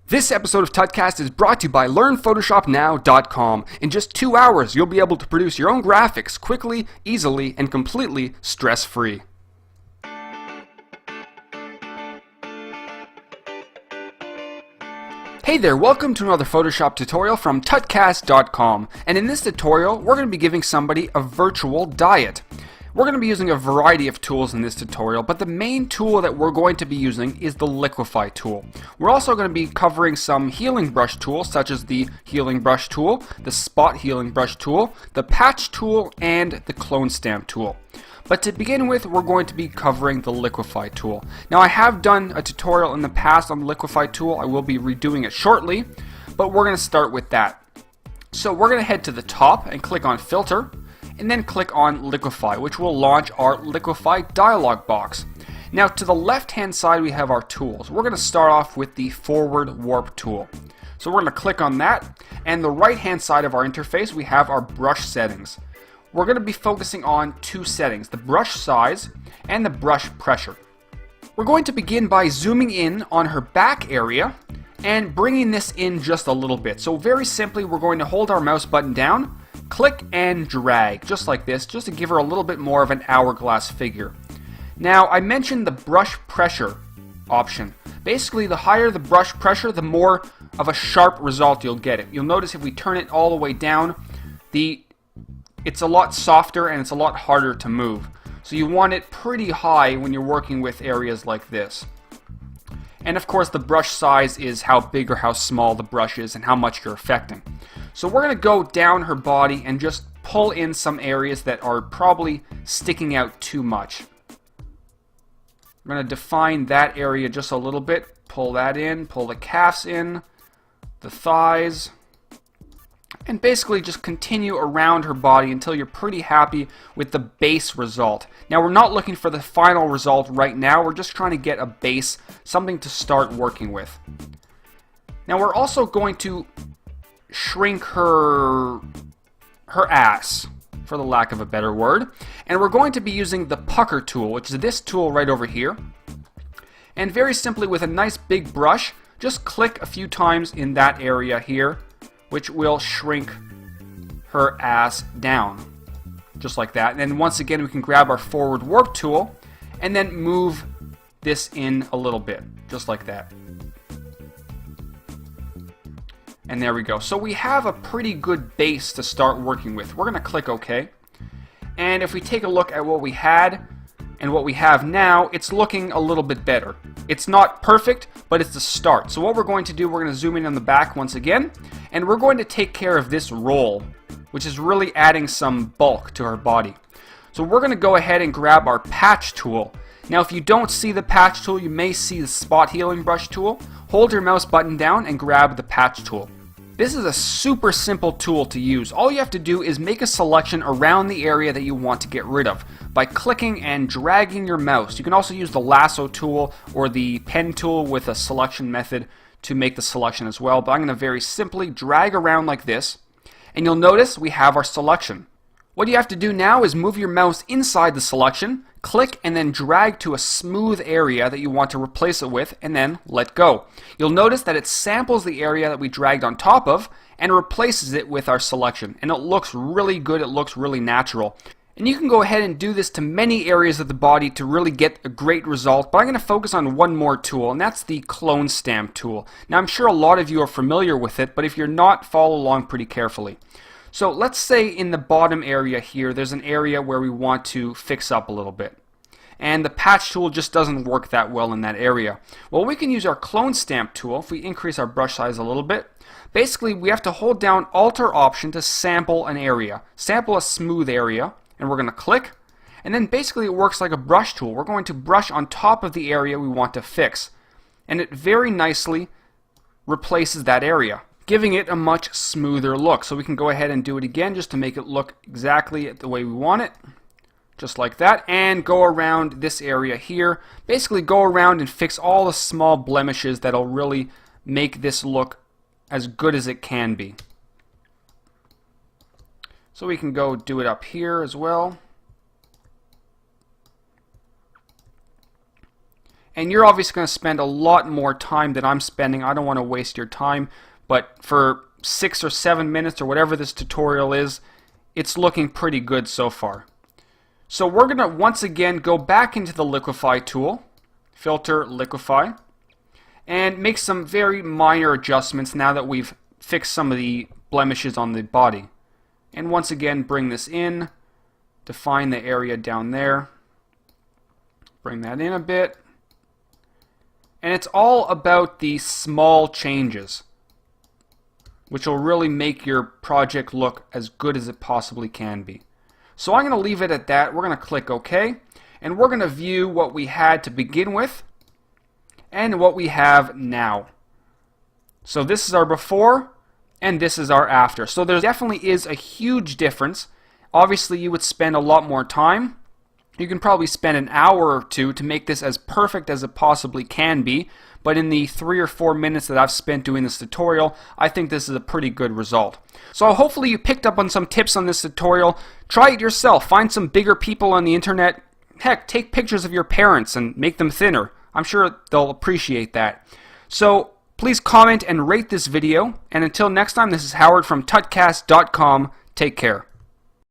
This episode of Tutcast is brought to you by LearnPhotoshopNow.com. In just 2 hours, you'll be able to produce your own graphics quickly, easily, and completely stress-free. Hey there, welcome to another Photoshop tutorial from Tutcast.com. And in this tutorial, we're going to be giving somebody a virtual diet. We're going to be using a variety of tools in this tutorial, but the main tool that we're going to be using is the Liquify tool. We're also going to be covering some healing brush tools, such as the healing brush tool, the spot healing brush tool, the patch tool, and the clone stamp tool. But to begin with, we're going to be covering the Liquify tool. Now, I have done a tutorial in the past on the Liquify tool. I will be redoing it shortly, but we're going to start with that. So we're going to head to the top and click on Filter, and then click on Liquify, which will launch our Liquify dialog box. Now, to the left-hand side, we have our tools. We're going to start off with the Forward Warp tool. So we're going to click on that, and the right-hand side of our interface, we have our brush settings. We're going to be focusing on two settings, the brush size and the brush pressure. We're going to begin by zooming in on her back area and bringing this in just a little bit. So very simply, we're going to hold our mouse button down, click and drag, just like this, just to give her a little bit more of an hourglass figure. Now, I mentioned the brush pressure option. Basically, the higher the brush pressure, the more of a sharp result you'll get it. You'll notice if we turn it all the way down, it's a lot softer and it's a lot harder to move. So you want it pretty high when you're working with areas like this. And of course, the brush size is how big or how small the brush is and how much you're affecting. So we're going to go down her body and just pull in some areas that are probably sticking out too much. I'm going to define that area just a little bit. Pull that in, pull the calves in, the thighs, and basically just continue around her body until you're pretty happy with the base result. Now, we're not looking for the final result right now. We're just trying to get a base, something to start working with. Now, we're also going to shrink her ass, for the lack of a better word, and we're going to be using the pucker tool, which is this tool right over here. And very simply, with a nice big brush, just click a few times in that area here, which will shrink her ass down, just like that. And then once again, we can grab our Forward Warp tool and then move this in a little bit, just like that. And there we go. So we have a pretty good base to start working with. We're going to click OK. And if we take a look at what we had and what we have now, it's looking a little bit better. It's not perfect, but it's the start. So what we're going to do, we're going to zoom in on the back once again, and we're going to take care of this roll, which is really adding some bulk to her body. So we're going to go ahead and grab our patch tool. Now, if you don't see the patch tool, you may see the spot healing brush tool. Hold your mouse button down and grab the patch tool. This is a super simple tool to use. All you have to do is make a selection around the area that you want to get rid of by clicking and dragging your mouse. You can also use the lasso tool or the pen tool with a selection method to make the selection as well. But I'm going to very simply drag around like this, and you'll notice we have our selection. What you have to do now is move your mouse inside the selection, click and then drag to a smooth area that you want to replace it with, and then let go. You'll notice that it samples the area that we dragged on top of and replaces it with our selection. And it looks really good, it looks really natural. And you can go ahead and do this to many areas of the body to really get a great result, but I'm going to focus on one more tool, and that's the clone stamp tool. Now, I'm sure a lot of you are familiar with it, but if you're not, follow along pretty carefully. So let's say in the bottom area here, there's an area where we want to fix up a little bit. And the patch tool just doesn't work that well in that area. Well, we can use our clone stamp tool if we increase our brush size a little bit. Basically, we have to hold down Alt or Option to sample an area. Sample a smooth area, and we're going to click. And then basically it works like a brush tool. We're going to brush on top of the area we want to fix. And it very nicely replaces that area, giving it a much smoother look. So we can go ahead and do it again just to make it look exactly the way we want it. Just like that, and go around this area here. Basically go around and fix all the small blemishes that'll really make this look as good as it can be. So we can go do it up here as well. And you're obviously going to spend a lot more time than I'm spending. I don't want to waste your time, but for 6 or 7 minutes or whatever this tutorial is, it's looking pretty good so far. So we're going to once again go back into the Liquify tool, filter Liquify, and make some very minor adjustments now that we've fixed some of the blemishes on the body. And once again, bring this in, define the area down there, bring that in a bit. And it's all about the small changes, which will really make your project look as good as it possibly can be. So I'm going to leave it at that. We're going to click OK, and we're going to view what we had to begin with and what we have now. So this is our before, and this is our after. So there definitely is a huge difference. Obviously, you would spend a lot more time. You can probably spend an hour or two to make this as perfect as it possibly can be, but in the 3 or 4 minutes that I've spent doing this tutorial, I think this is a pretty good result. So hopefully you picked up on some tips on this tutorial. Try it yourself. Find some bigger people on the internet. Heck, take pictures of your parents and make them thinner. I'm sure they'll appreciate that. So please comment and rate this video, and until next time, this is Howard from Tutcast.com. Take care.